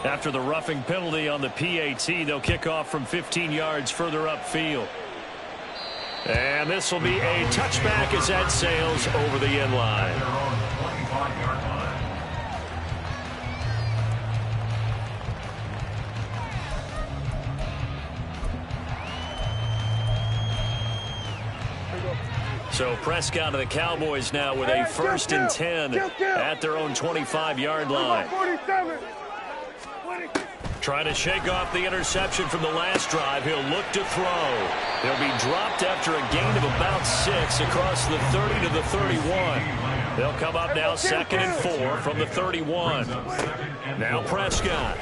After the roughing penalty on the PAT, they'll kick off from 15 yards further upfield. And this will be a touchback as that sails over the end line. So Prescott of the Cowboys now with a 1st and 10 at their own 25-yard line. Trying to shake off the interception from the last drive. He'll look to throw. He'll be dropped after a gain of about 6 across the 30 to the 31. They'll come up now 2nd and 4 from the 31. Now Prescott.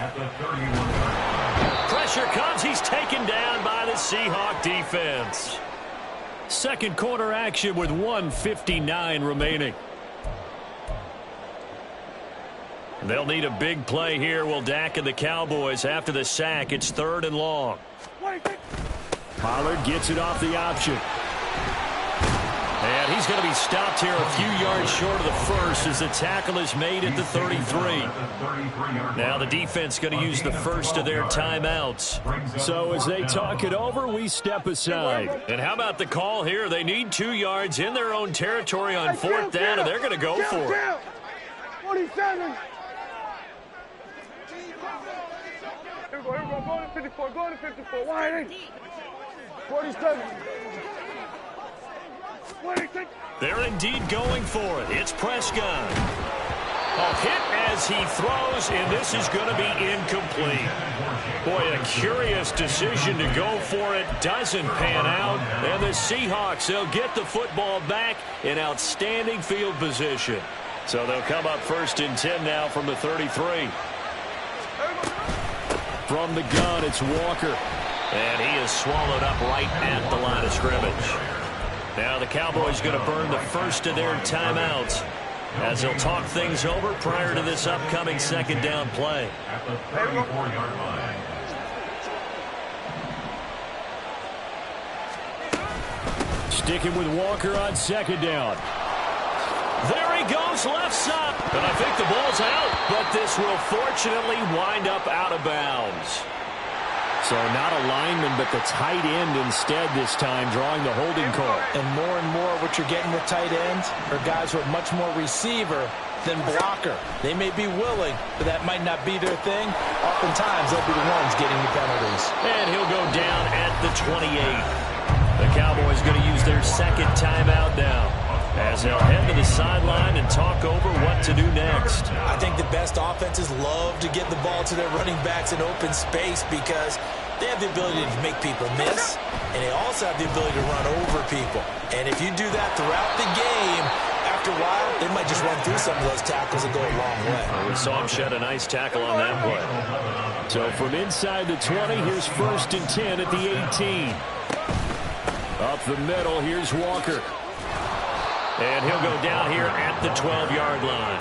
Pressure comes. He's taken down by the Seahawk defense. Second quarter action with 1:59 remaining. They'll need a big play here, will Dak and the Cowboys. After the sack, it's 3rd and long. Pollard gets it off the option. And he's going to be stopped here a few yards short of the first as the tackle is made at the 33. Now the defense going to use the first of their timeouts. So as they talk it over, we step aside. And how about the call here? They need 2 yards in their own territory on 4th down, and they're going to go for it. 47. Here we go. Go to 54. Go to 54. Wide 47. 26. They're indeed going for it. It's Prescott. A hit as he throws, and this is going to be incomplete. Boy, a curious decision to go for it. Doesn't pan out. And the Seahawks, they'll get the football back in outstanding field position. So they'll come up 1st and 10 now from the 33. From the gun, it's Walker. And he is swallowed up right at the line of scrimmage. Now the Cowboys going to burn the first of their timeouts as they'll talk things over prior to this upcoming 2nd down play. At the 34-yard line. Sticking with Walker on 2nd down. There he goes, left side. And I think the ball's out, but this will fortunately wind up out of bounds. So not a lineman, but the tight end instead this time, drawing the holding call. And more what you're getting with tight ends are guys who are much more receiver than blocker. They may be willing, but that might not be their thing. Oftentimes, they'll be the ones getting the penalties. And he'll go down at the 28. The Cowboys going to use their 2nd timeout now, as they'll head to the sideline and talk over what to do next. I think the best offenses love to get the ball to their running backs in open space because they have the ability to make people miss, and they also have the ability to run over people. And if you do that throughout the game, after a while, they might just run through some of those tackles and go a long way. We saw him shed a nice tackle on that play. So from inside the 20, here's 1st and 10 at the 18. Up the middle, here's Walker. And he'll go down here at the 12-yard line.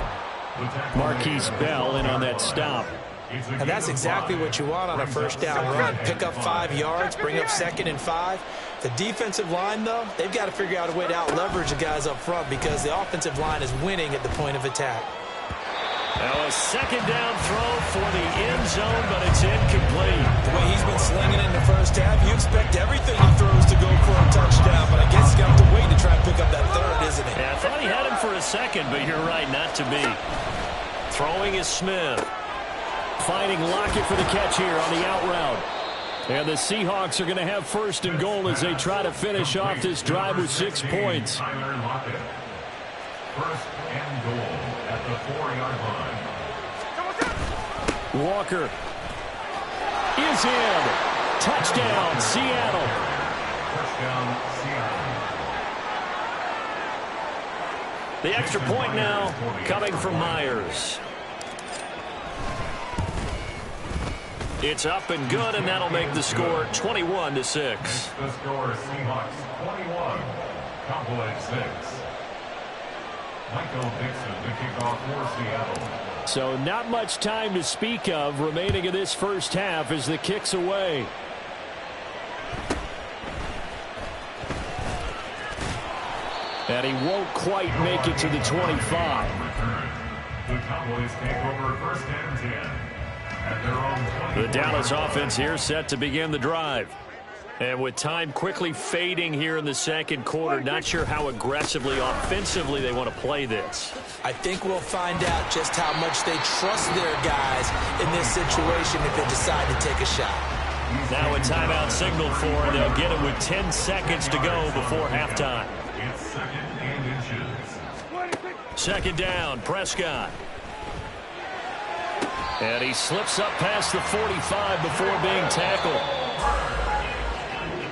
Marquise Bell in on that stop. And that's exactly what you want on a 1st down run. Pick up 5 yards, bring up 2nd and 5. The defensive line, though, they've got to figure out a way to out-leverage the guys up front because the offensive line is winning at the point of attack. Now a 2nd down throw for the end zone, but it's incomplete. The way he's been slinging it in the 1st half, you expect everything he throws to go for a touchdown, but I guess he's got to wait to try and pick up that 3rd, isn't he? Yeah, I thought he had him for a second, but you're right, not to be. Throwing is Smith. Finding Lockett for the catch here on the out route. And the Seahawks are going to have 1st and goal as they try to finish off this drive with 6 points. 1st and goal at the 4-yard line. Walker is in. Touchdown, Seattle. Touchdown, Seattle. The extra point now coming from Myers. It's up and good, and that'll make the score 21-6. The score is Seahawks 21, Cowboys 6. Michael Dixon to kick off for Seattle. So not much time to speak of remaining in this 1st half as the kick's away. And he won't quite make it to the 25. The Cowboys take over 1st and 10 at their own 20. The Dallas offense here set to begin the drive. And with time quickly fading here in the second quarter, not sure how aggressively, offensively they want to play this. I think we'll find out just how much they trust their guys in this situation if they decide to take a shot. Now a timeout signal for, and they'll get it with 10 seconds to go before halftime. It's 2nd and inches. Second down, Prescott. And he slips up past the 45 before being tackled.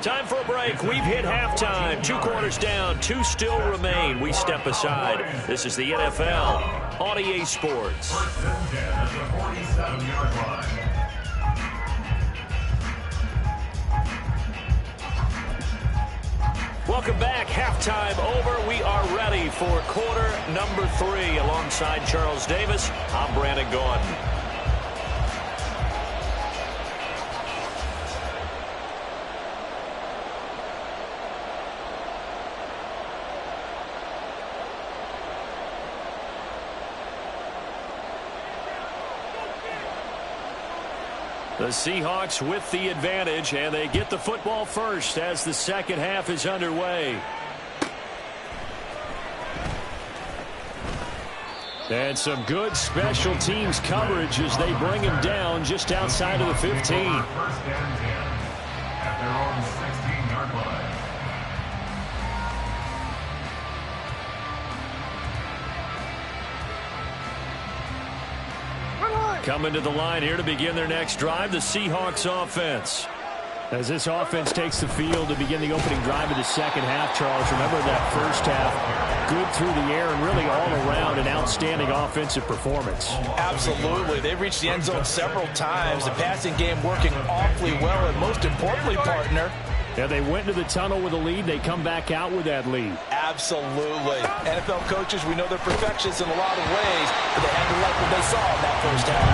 Time for a break. We've hit halftime. 2 quarters down. 2 still remain. We step aside. This is the NFL on EA Sports. 1st and 10 at the 47-yard line. Welcome back. Halftime over. We are ready for quarter number 3. Alongside Charles Davis, I'm Brandon Gordon. The Seahawks with the advantage, and they get the football first as the second half is underway. And some good special teams coverage as they bring him down just outside of the 15. 1st and 10 at their own 16-yard line. Coming to the line here to begin their next drive, the Seahawks offense. As this offense takes the field to begin the opening drive of the second half, Charles, remember that first half, good through the air and really all around an outstanding offensive performance. Absolutely. They've reached the end zone several times. The passing game working awfully well, and most importantly, partner, yeah, they went to the tunnel with a lead. They come back out with that lead. absolutely. NFL coaches, we know they're perfectionists in a lot of ways, but they had to like what they saw in that first half.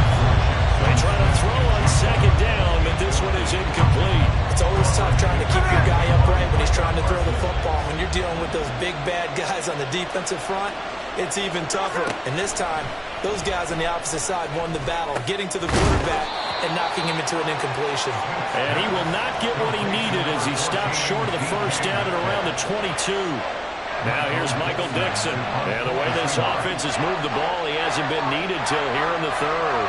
They try to throw on second down, but this one is incomplete. It's always tough trying to keep your guy upright when he's trying to throw the football. When you're dealing with those big, bad guys on the defensive front, it's even tougher. And this time, those guys on the opposite side won the battle, getting to the quarterback and knocking him into an incompletion. And he will not get what he needed as he stops short of the first down at around the 22. Now here's Michael Dixon. And the way this offense has moved the ball, he hasn't been needed till here in the third.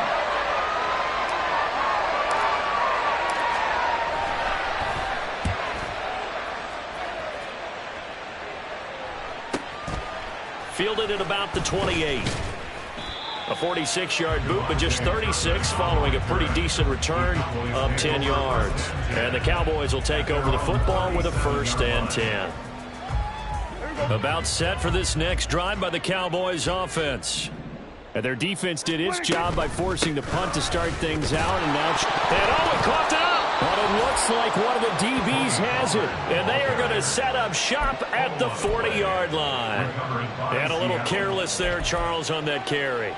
Fielded at about the 28. A 46-yard boot, but just 36 following a pretty decent return of 10 yards. And the Cowboys will take over the football with a 1st and 10. About set for this next drive by the Cowboys offense. And their defense did its job by forcing the punt to start things out. And now it coughed up. But it looks like one of the DBs has it. And they are going to set up shop at the 40-yard line. And a little careless there, Charles, on that carry.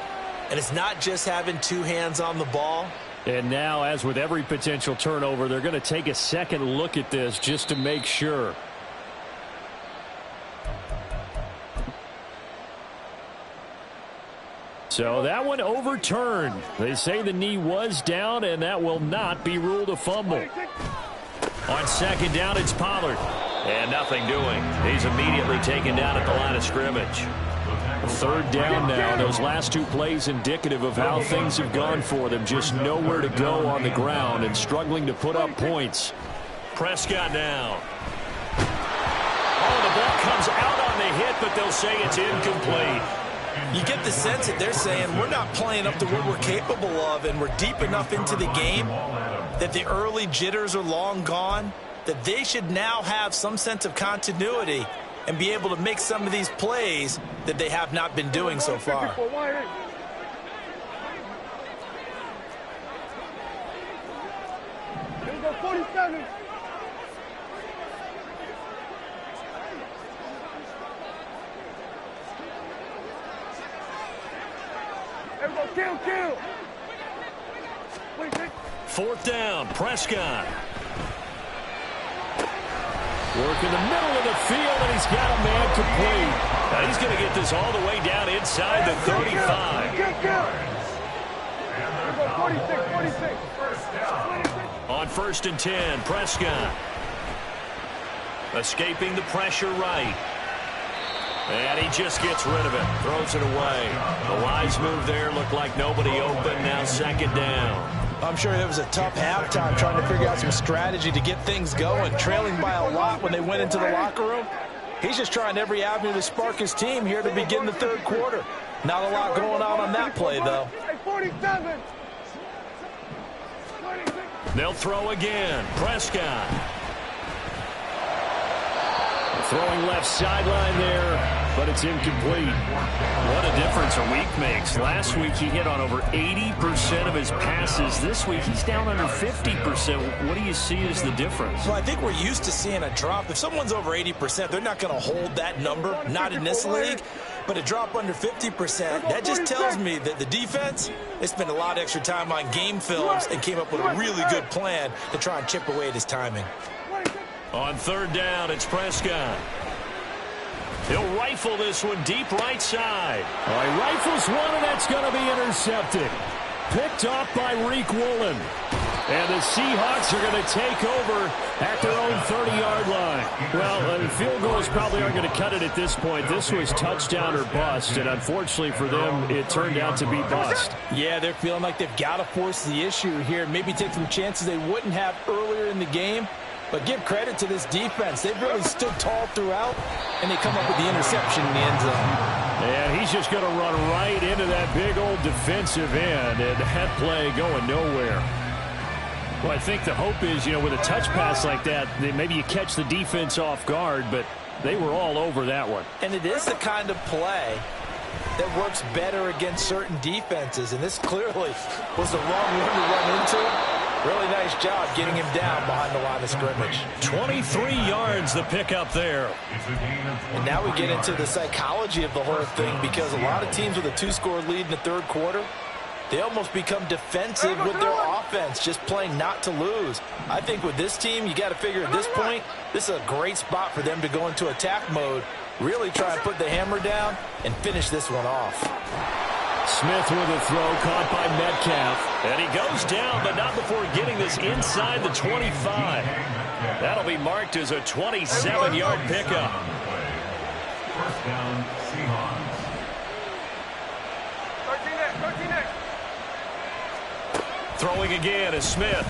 And it's not just having 2 hands on the ball. And now, as with every potential turnover, they're going to take a second look at this just to make sure. So that one overturned. They say the knee was down, and that will not be ruled a fumble. On second down, it's Pollard. And nothing doing. He's immediately taken down at the line of scrimmage. 3rd down now. Those last 2 plays indicative of how things have gone for them. Just nowhere to go on the ground and struggling to put up points. Prescott now. Oh, the ball comes out on the hit, but they'll say it's incomplete. You get the sense that they're saying we're not playing up to what we're capable of, and we're deep enough into the game that the early jitters are long gone, that they should now have some sense of continuity and be able to make some of these plays that they have not been doing so far. Here we go, 47. Kill. Wait. 4th down, Prescott. Work in the middle of the field, and he's got a man complete. Now he's going to get this all the way down inside the 35. Here we go, 46. On 1st and 10, Prescott. Escaping the pressure right. And he just gets rid of it. Throws it away. The wise move there. Looked like nobody open. Now 2nd down. I'm sure it was a tough halftime trying to figure out some strategy to get things going. Trailing by a lot when they went into the locker room. He's just trying every avenue to spark his team here to begin the 3rd quarter. Not a lot going on that play, though. 47. They'll throw again. Prescott. Throwing left sideline there, but it's incomplete. What a difference a week makes. Last week he hit on over 80% of his passes. This week he's down under 50%. What do you see as the difference? Well, I think we're used to seeing a drop. If someone's over 80%, they're not going to hold that number, not in this league. But a drop under 50%, that just tells me that the defense, they spent a lot of extra time on game films and came up with a really good plan to try and chip away at his timing. On 3rd down, it's Prescott. He'll rifle this one deep right side. All right, rifles one, and that's going to be intercepted. Picked off by Reek Woolen. And the Seahawks are going to take over at their own 30-yard line. Well, field goals probably aren't going to cut it at this point. This was touchdown or bust, and unfortunately for them, it turned out to be bust. Yeah, they're feeling like they've got to force the issue here. Maybe take some chances they wouldn't have earlier in the game. But give credit to this defense. They've really stood tall throughout, and they come up with the interception in the end zone. And he's just going to run right into that big old defensive end, and that play going nowhere. Well, I think the hope is, with a touch pass like that, maybe you catch the defense off guard, but they were all over that one. And it is the kind of play that works better against certain defenses, and this clearly was the wrong one to run into. Really nice job getting him down behind the line of scrimmage. 23 yards the pickup there. And now we get into the psychology of the whole thing, because a lot of teams with a 2-score lead in the 3rd quarter, they almost become defensive with their offense, just playing not to lose. I think with this team, you got to figure at this point, this is a great spot for them to go into attack mode, really try and put the hammer down and finish this one off. Smith with a throw caught by Metcalf. And he goes down, but not before getting this inside the 25. That'll be marked as a 27-yard pickup. 1st down, Seahawks. 13 Throwing again is Smith.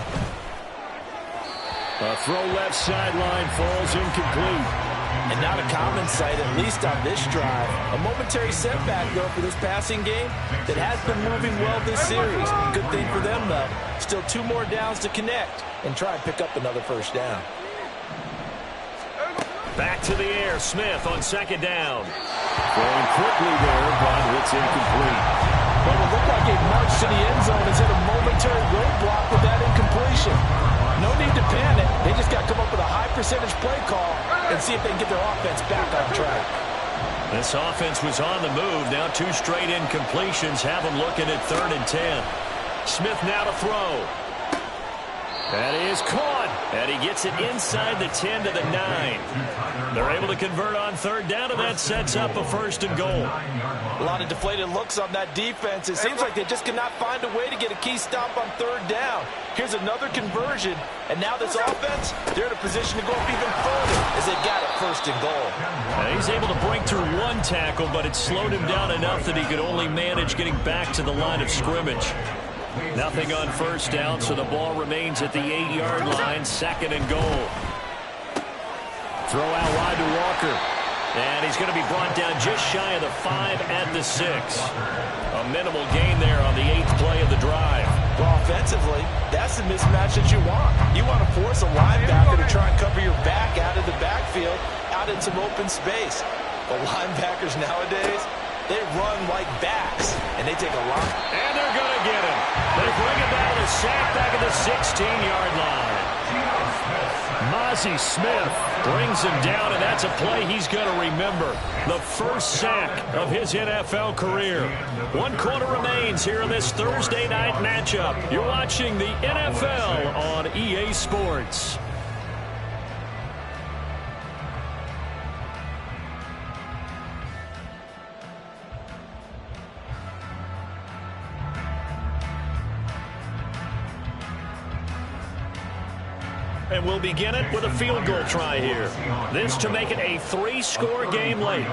A throw left sideline falls incomplete. And not a common sight, at least on this drive. A momentary setback, though, for this passing game that has been moving well this series. Good thing for them, though. Still 2 more downs to connect and try and pick up another 1st down. Back to the air, Smith on 2nd down. Going quickly there, but it's incomplete. Well, it looked like a march to the end zone has hit a momentary roadblock with that incompletion. No need to panic. They just got to come up with a high-percentage play call and see if they can get their offense back on track. This offense was on the move. Now 2 straight incompletions have them looking at 3rd and 10. Smith now to throw. That is caught. And he gets it inside the 10 to the 9. They're able to convert on 3rd down, and that sets up a 1st and goal. A lot of deflated looks on that defense. It seems like they just cannot find a way to get a key stop on 3rd down. Here's another conversion, and now this offense, they're in a position to go up even further as they've got it 1st and goal. And he's able to break through 1 tackle, but it slowed him down enough that he could only manage getting back to the line of scrimmage. Nothing on 1st down, so the ball remains at the 8-yard line, 2nd and goal. Throw out wide to Walker. And he's going to be brought down just shy of the 5 at the 6. A minimal gain there on the 8th play of the drive. Well, offensively, that's the mismatch that you want. You want to force a linebacker to try and cover your back out of the backfield, out in some open space. But linebackers nowadays, they run like backs, and they take a lot. And they're going to get him. They bring him down to sack back at the 16-yard line. Mozzie Smith brings him down, and that's a play he's going to remember. The first sack of his NFL career. 1 quarter remains here in this Thursday night matchup. You're watching the NFL on EA Sports. And we'll begin it with a field goal try here. This to make it a 3-score game late.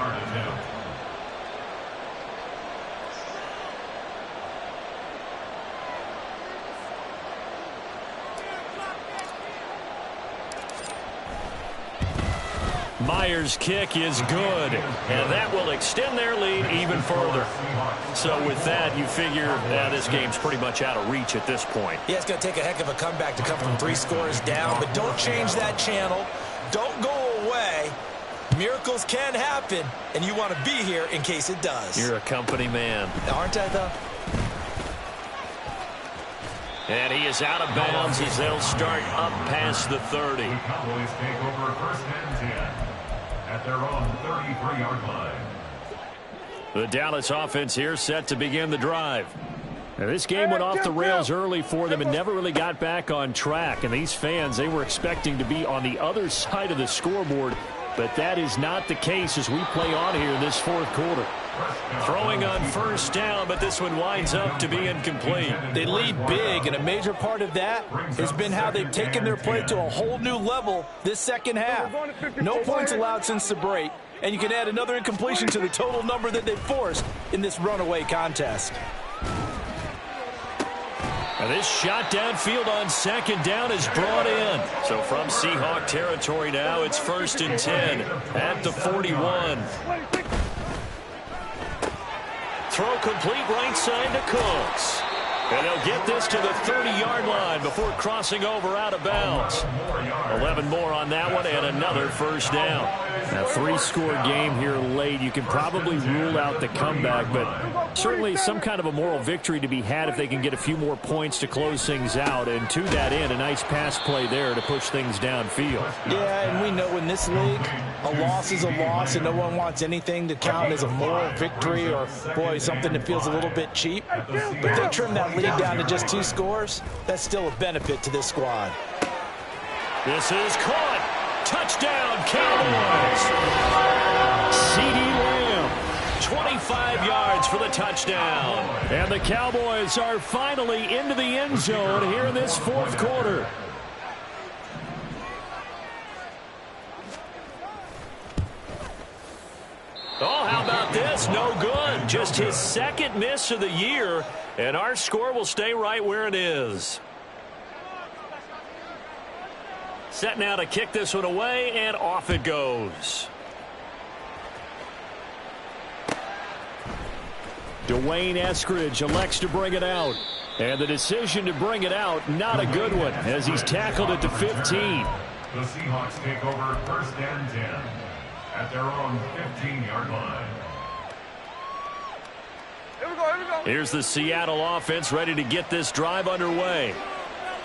Myers' kick is good, and that will extend their lead even further. So with that, you figure this game's pretty much out of reach at this point. Yeah, it's going to take a heck of a comeback to come from 3 scores down, but don't change that channel. Don't go away. Miracles can happen, and you want to be here in case it does. You're a company man. Aren't I, though? And he is out of bounds as they'll start up past the 30. The Cowboys take over first and 10 at their own 33-yard line. The Dallas offense here set to begin the drive. Now, this game went off the rails early for them and never really got back on track. And these fans, they were expecting to be on the other side of the scoreboard. But that is not the case as we play on here in this 4th quarter. Throwing on first down, but this one winds up to be incomplete. They lead big, and a major part of that has been how they've taken their play to a whole new level this second half. No points allowed since the break, and you can add another incompletion to the total number that they forced in this runaway contest. Now this shot downfield on second down is brought in. So from Seahawk territory now, it's 1st and 10 at the 41. Throw complete right side to Cooks. And they'll get this to the 30-yard line before crossing over out of bounds. 11 more on that one and another first down. A 3-score game here late. You can probably rule out the comeback, but certainly some kind of a moral victory to be had if they can get a few more points to close things out. And to that end, a nice pass play there to push things downfield. Yeah, and we know in this league, a loss is a loss, and no one wants anything to count as a moral victory or, boy, something that feels a little bit cheap. But they trim that lead down to just 2 scores. That's still a benefit to this squad. This is caught. Touchdown, Cowboys. CeeDee Lamb, 25 yards for the touchdown. And the Cowboys are finally into the end zone here in this 4th quarter. Oh, how about this? No good. Just his 2nd miss of the year, and our score will stay right where it is. Set now to kick this one away, and off it goes. Dwayne Eskridge elects to bring it out. And the decision to bring it out, not a good one, as he's tackled at the 15. The Seahawks take over first and 10 at their own 15-yard line. Here we go. Here's the Seattle offense ready to get this drive underway.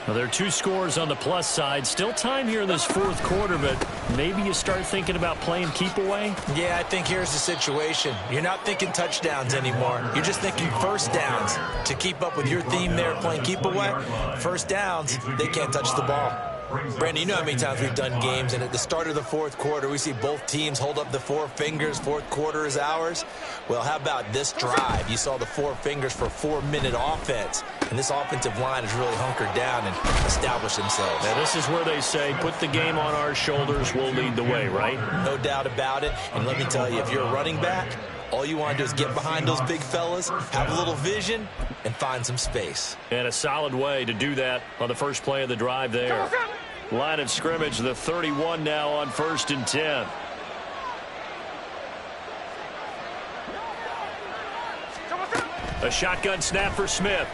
Well, there are 2 scores on the plus side. Still time here in this 4th quarter, but maybe you start thinking about playing keep away? Yeah, I think here's the situation. You're not thinking touchdowns anymore. You're just thinking first downs. To keep up with your theme there, playing keep away, first downs, they can't touch the ball. Brandon, you know how many times we've done games, and at the start of the 4th quarter, we see both teams hold up the 4 fingers, 4th quarter is ours. Well, how about this drive? You saw the 4 fingers for 4-minute offense, and this offensive line has really hunkered down and established themselves. Now, this is where they say, put the game on our shoulders, we'll lead the way, right? No doubt about it, and let me tell you, if you're a running back, all you want to do is get behind those big fellas, have a little vision, and find some space. And a solid way to do that on the first play of the drive there. Line of scrimmage, the 31 now on 1st and 10. A shotgun snap for Smith.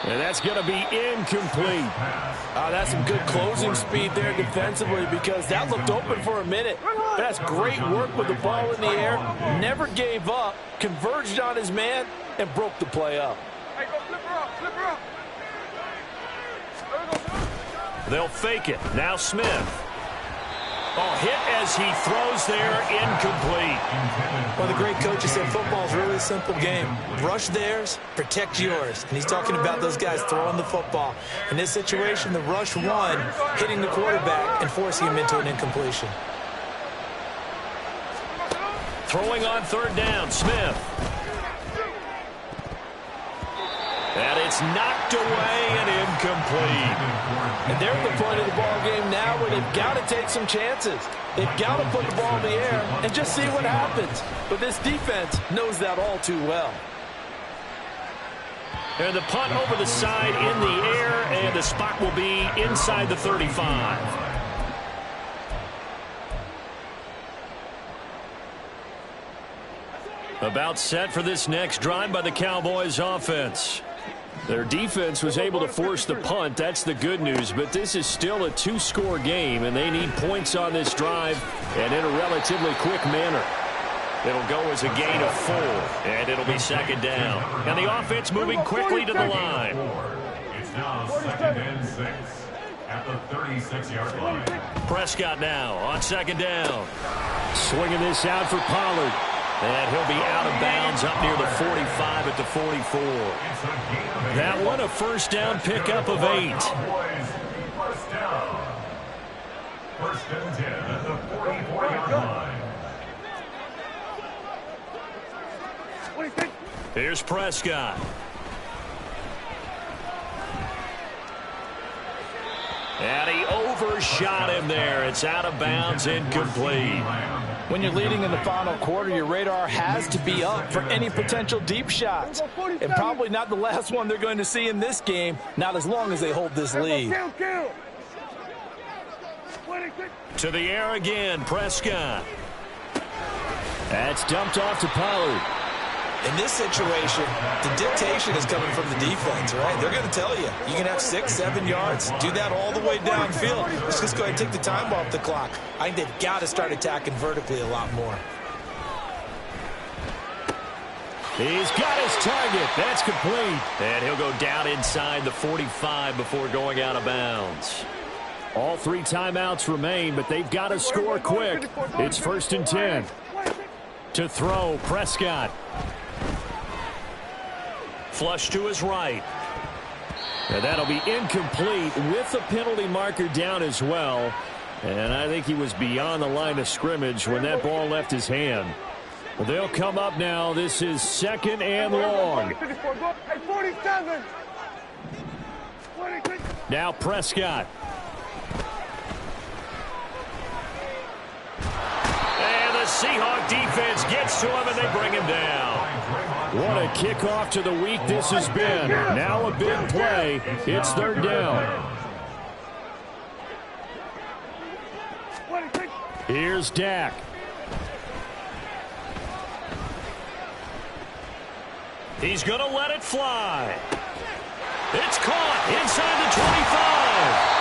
And that's going to be incomplete. That's some good closing speed there defensively, because that looked open for a minute. That's great work with the ball in the air. Never gave up, converged on his man, and broke the play up. Hey, go flip her up. They'll fake it. Now Smith. Oh, hit as he throws there, incomplete. Well, the great coach said football's a really simple game. Rush theirs, protect yours. And he's talking about those guys throwing the football. In this situation, the rush one, hitting the quarterback and forcing him into an incompletion. Throwing on 3rd down, Smith. And it's knocked away and incomplete. And they're at the point of the ball game now where they've got to take some chances. They've got to put the ball in the air and just see what happens. But this defense knows that all too well. And the punt over the side in the air, and the spot will be inside the 35. About set for this next drive by the Cowboys offense. Their defense was able to force the punt. That's the good news. But this is still a two-score game, and they need points on this drive and in a relatively quick manner. It'll go as a gain of 4, and it'll be second down. And the offense moving quickly to the line. It's now 2nd and 6 at the 36-yard line. Prescott now on second down. Swinging this out for Pollard. And he'll be out of bounds up near the 45 at the 44. That one a first down pickup of 8. First down. 1st and 10 at the 44-yard line. Here's Prescott. And he overshot him there. It's out of bounds, incomplete. When you're leading in the final quarter, your radar has to be up for any potential deep shots. And probably not the last one they're going to see in this game, not as long as they hold this lead. To the air again, Prescott. That's dumped off to Pollard. In this situation, the dictation is coming from the defense, right? They're going to tell you, you can have 6, 7 yards, do that all the way downfield. Let's just go ahead and take the time off the clock. I think they've got to start attacking vertically a lot more. He's got his target. That's complete. And he'll go down inside the 45 before going out of bounds. All 3 timeouts remain, but they've got to score quick. It's 1st and 10. To throw, Prescott. Flush to his right. And that'll be incomplete with the penalty marker down as well. And I think he was beyond the line of scrimmage when that ball left his hand. Well, they'll come up now. This is 2nd and long. Now Prescott. And the Seahawk defense gets to him, and they bring him down. What a kickoff to the week this has been. Now a big play. It's 3rd down. Here's Dak. He's going to let it fly. It's caught inside the 25.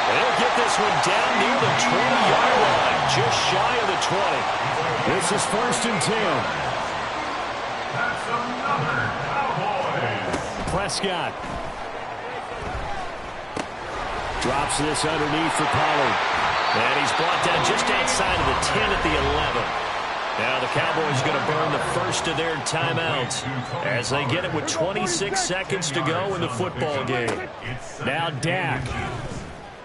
They'll get this one down near the 20-yard line, just shy of the 20. This is 1st and 10. That's another Cowboys. Prescott. Drops this underneath for Pollard. And he's brought down just outside of the 10 at the 11. Now the Cowboys are going to burn the first of their timeouts as they get it with 26 seconds to go in the football game. Now Dak.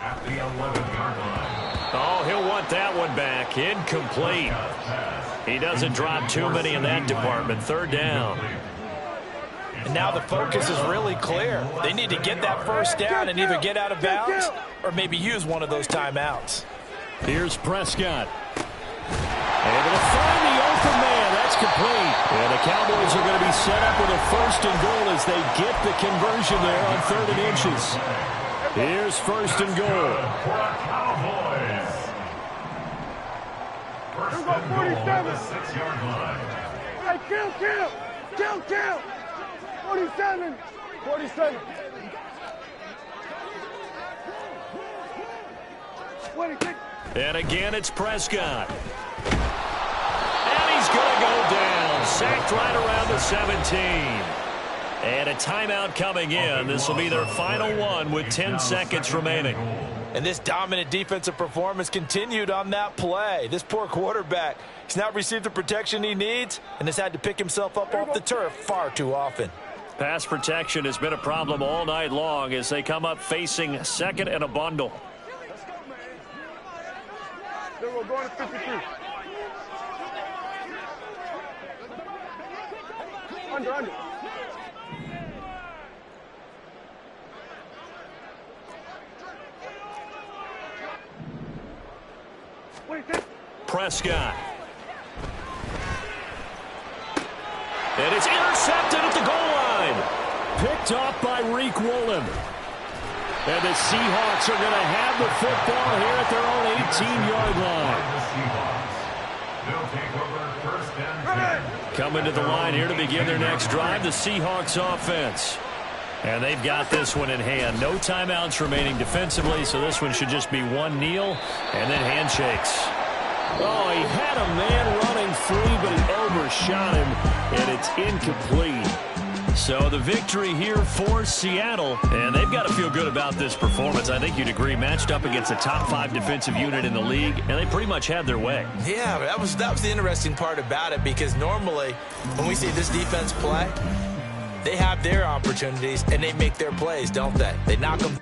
At the 11-yard line. Oh, he'll want that one back. Incomplete. He doesn't drop too many in that department. 3rd down. And now the focus is really clear. They need to get that first down and either get out of bounds or maybe use one of those timeouts. Here's Prescott. Able to find the open man. That's complete. And the Cowboys are going to be set up with a 1st and goal as they get the conversion there on 3rd and inches. Here's 1st and goal. Cowboys. 1st and goal at the 6-yard line. Hey, kill. 47. 47. 26. And again, it's Prescott. And he's going to go down. Sacked right around the 17. And a timeout coming in. This will be their final one with 10 seconds remaining. And this dominant defensive performance continued on that play. This poor quarterback, he's not received the protection he needs and has had to pick himself up off the turf far too often. Pass protection has been a problem all night long as they come up facing 2nd and a bundle. Then we're going to 53. Under. Prescott. And it's intercepted at the goal line. Picked off by Reek Woolen. And the Seahawks are going to have the football here at their own 18-yard line. They'll take over first and 10. Coming to the line here to begin their next drive, the Seahawks offense. And they've got this one in hand. No timeouts remaining defensively, so this one should just be one kneel and then handshakes. Oh, he had a man running free, but he overshot him, and it's incomplete. So the victory here for Seattle, and they've got to feel good about this performance. I think you'd agree, matched up against a top 5 defensive unit in the league, and they pretty much had their way. Yeah, that was the interesting part about it, because normally when we see this defense play, they have their opportunities and they make their plays, don't they? They knock them